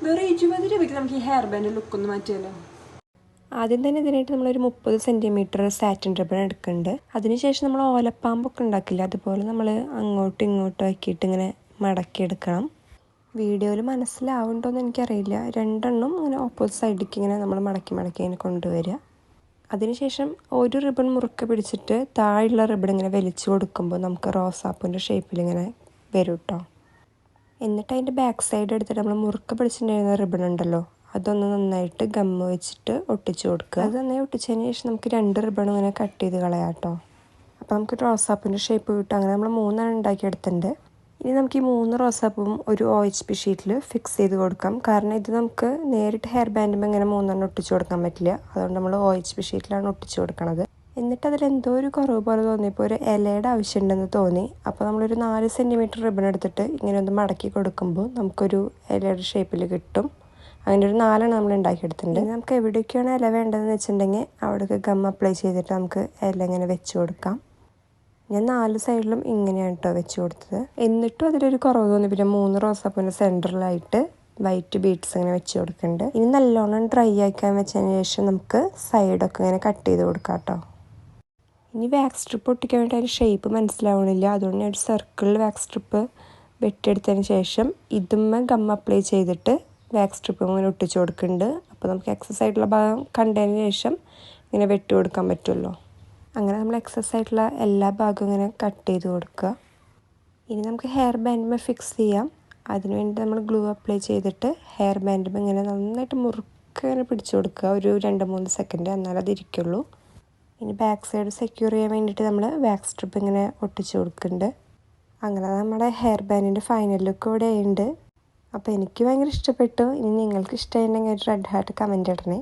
വേറെ 20 രൂപയ്ക്ക് നമുക്ക് ഈ ഹെയർ ബാൻഡ് ലുക്ക് ഒന്ന് മാറ്റിയാലോ? ആദ്യം തന്നെ ഇതിനായിട്ട് നമ്മളൊരു 30 സെൻറ്റിമീറ്റർ സാറ്റിൻ റിബൺ എടുക്കുന്നുണ്ട്. അതിനുശേഷം നമ്മൾ ഓലപ്പാമ്പൊക്കെ ഉണ്ടാക്കില്ല, അതുപോലെ നമ്മൾ അങ്ങോട്ടും ഇങ്ങോട്ടും ആക്കിയിട്ട് ഇങ്ങനെ മടക്കിയെടുക്കണം. വീഡിയോയിൽ മനസ്സിലാവുന്നുണ്ടോയെന്ന് എനിക്കറിയില്ല. രണ്ടെണ്ണം ഇങ്ങനെ ഓപ്പോസിറ്റ് സൈഡിലേക്ക് ഇങ്ങനെ നമ്മൾ മടക്കി ഇങ്ങനെ കൊണ്ടുവരിക. അതിനുശേഷം ഒരു റിബൺ മുറുക്കെ പിടിച്ചിട്ട് താഴെയുള്ള റിബൺ ഇങ്ങനെ വലിച്ചു കൊടുക്കുമ്പോൾ നമുക്ക് റോസാപ്പൂവിൻ്റെ ഷേപ്പിൽ ഇങ്ങനെ വരും കേട്ടോ. എന്നിട്ട് അതിൻ്റെ ബാക്ക് സൈഡ് എടുത്തിട്ട് നമ്മൾ മുറുക്കെ പിടിച്ചിട്ടുണ്ടായിരുന്ന റിബൺ ഉണ്ടല്ലോ, അതൊന്ന് നന്നായിട്ട് ഗമ്മ് വെച്ചിട്ട് ഒട്ടിച്ചു കൊടുക്കുക. അത് നന്നായി ഒട്ടിച്ചതിന് ശേഷം നമുക്ക് 2 റിബൺ ഇങ്ങനെ കട്ട് ചെയ്ത് കളയാം കേട്ടോ. അപ്പോൾ നമുക്ക് റോസാപ്പൂവിൻ്റെ ഷേപ്പ് കിട്ടും. അങ്ങനെ നമ്മൾ 3 ഉണ്ടാക്കിയെടുത്തിട്ടുണ്ട്. ഇനി നമുക്ക് ഈ 3 റോസാപ്പൂവും ഒരു OHP ഷീറ്റിൽ ഫിക്സ് ചെയ്ത് കൊടുക്കാം. കാരണം ഇത് നമുക്ക് നേരിട്ട് ഹെയർ ബാൻഡുമ്പോൾ ഇങ്ങനെ 3 ഒട്ടിച്ചു കൊടുക്കാൻ പറ്റില്ല. അതുകൊണ്ട് നമ്മൾ OHP ഷീറ്റിലാണ് ഒട്ടിച്ചു കൊടുക്കുന്നത്. എന്നിട്ട് അതിലെന്തോ ഒരു കുറവ് പോലെ തോന്നിയപ്പോൾ ഒരു ഇലയുടെ ആവശ്യമുണ്ടെന്ന് തോന്നി. അപ്പോൾ നമ്മളൊരു 4 സെൻറ്റിമീറ്റർ റിബൺ എടുത്തിട്ട് ഇങ്ങനെ ഒന്ന് മടക്കി കൊടുക്കുമ്പോൾ നമുക്കൊരു ഇലയുടെ ഷേപ്പിൽ കിട്ടും. അങ്ങനെ ഒരു 4 നമ്മൾ ഉണ്ടാക്കിയെടുത്തിട്ടുണ്ട്. നമുക്ക് എവിടേക്കാണ് ഇല വേണ്ടതെന്ന് വെച്ചിട്ടുണ്ടെങ്കിൽ അവിടേക്ക് ഗം അപ്ലൈ ചെയ്തിട്ട് നമുക്ക് ഇല ഇങ്ങനെ വെച്ച് കൊടുക്കാം. ഞാൻ 4 സൈഡിലും ഇങ്ങനെയാണ് കേട്ടോ വെച്ച് കൊടുത്തത്. എന്നിട്ടും അതിലൊരു കുറവ് തോന്നി. പിന്നെ 3 റോസാപ്പൂവിൻ്റെ സെൻറ്ററിലായിട്ട് വൈറ്റ് ബീഡ്സ് ഇങ്ങനെ വെച്ച് കൊടുക്കുന്നുണ്ട്. ഇനി നല്ലോണം ഡ്രൈ ആക്കാൻ വെച്ചതിന് ശേഷം നമുക്ക് സൈഡൊക്കെ ഇങ്ങനെ കട്ട് ചെയ്ത് കൊടുക്കാം കേട്ടോ. ഇനി വാക്സ് സ്ട്രിപ്പ് ഒട്ടിക്കാൻ വേണ്ടി അതിൻ്റെ ഷേപ്പ് മനസ്സിലാവണില്ല, അതുകൊണ്ട് ഞാൻ ഒരു സർക്കിളിൽ വാക്സ് സ്ട്രിപ്പ് വെട്ടിയെടുത്തതിന് ശേഷം ഇതുമ്മേ ഗം അപ്ലൈ ചെയ്തിട്ട് വാക്സ് സ്ട്രിപ്പ് ഇങ്ങനെ ഒട്ടിച്ച് കൊടുക്കുന്നുണ്ട്. അപ്പോൾ നമുക്ക് എക്സസ് ആയിട്ടുള്ള ഭാഗം കണ്ടതിന് ശേഷം ഇങ്ങനെ വെട്ടി കൊടുക്കാൻ പറ്റുമല്ലോ. അങ്ങനെ നമ്മൾ എക്സസ് ആയിട്ടുള്ള എല്ലാ ഭാഗവും ഇങ്ങനെ കട്ട് ചെയ്ത് കൊടുക്കുക. ഇനി നമുക്ക് ഹെയർ ബാൻഡുമ്മേ ഫിക്സ് ചെയ്യാം. അതിനുവേണ്ടി നമ്മൾ ഗ്ലൂ അപ്ലൈ ചെയ്തിട്ട് ഹെയർ ബാൻഡുമ്മേ ഇങ്ങനെ നന്നായിട്ട് മുറുക്കെ ഇങ്ങനെ പിടിച്ചു കൊടുക്കുക. ഒരു 2-3 സെക്കൻഡ്, എന്നാലും അതിരിക്കുള്ളൂ. ഇനി ബാക്ക് സൈഡ് സെക്യൂർ ചെയ്യാൻ വേണ്ടിയിട്ട് നമ്മൾ വാക്സ് സ്ട്രിപ്പ് ഇങ്ങനെ ഒട്ടിച്ച് കൊടുക്കുന്നുണ്ട്. അങ്ങനെ നമ്മുടെ ഹെയർ ബാൻഡിൻ്റെ ഫൈനൽ ലുക്ക് ഇവിടെ ഉണ്ട്. അപ്പോൾ എനിക്ക് ഭയങ്കര ഇഷ്ടപ്പെട്ടു. ഇനി നിങ്ങൾക്ക് ഇഷ്ടമായിട്ടുണ്ടെങ്കിൽ ഒരു റെഡ് ഹാർട്ട് കമൻറ്റ് ഇടണേ.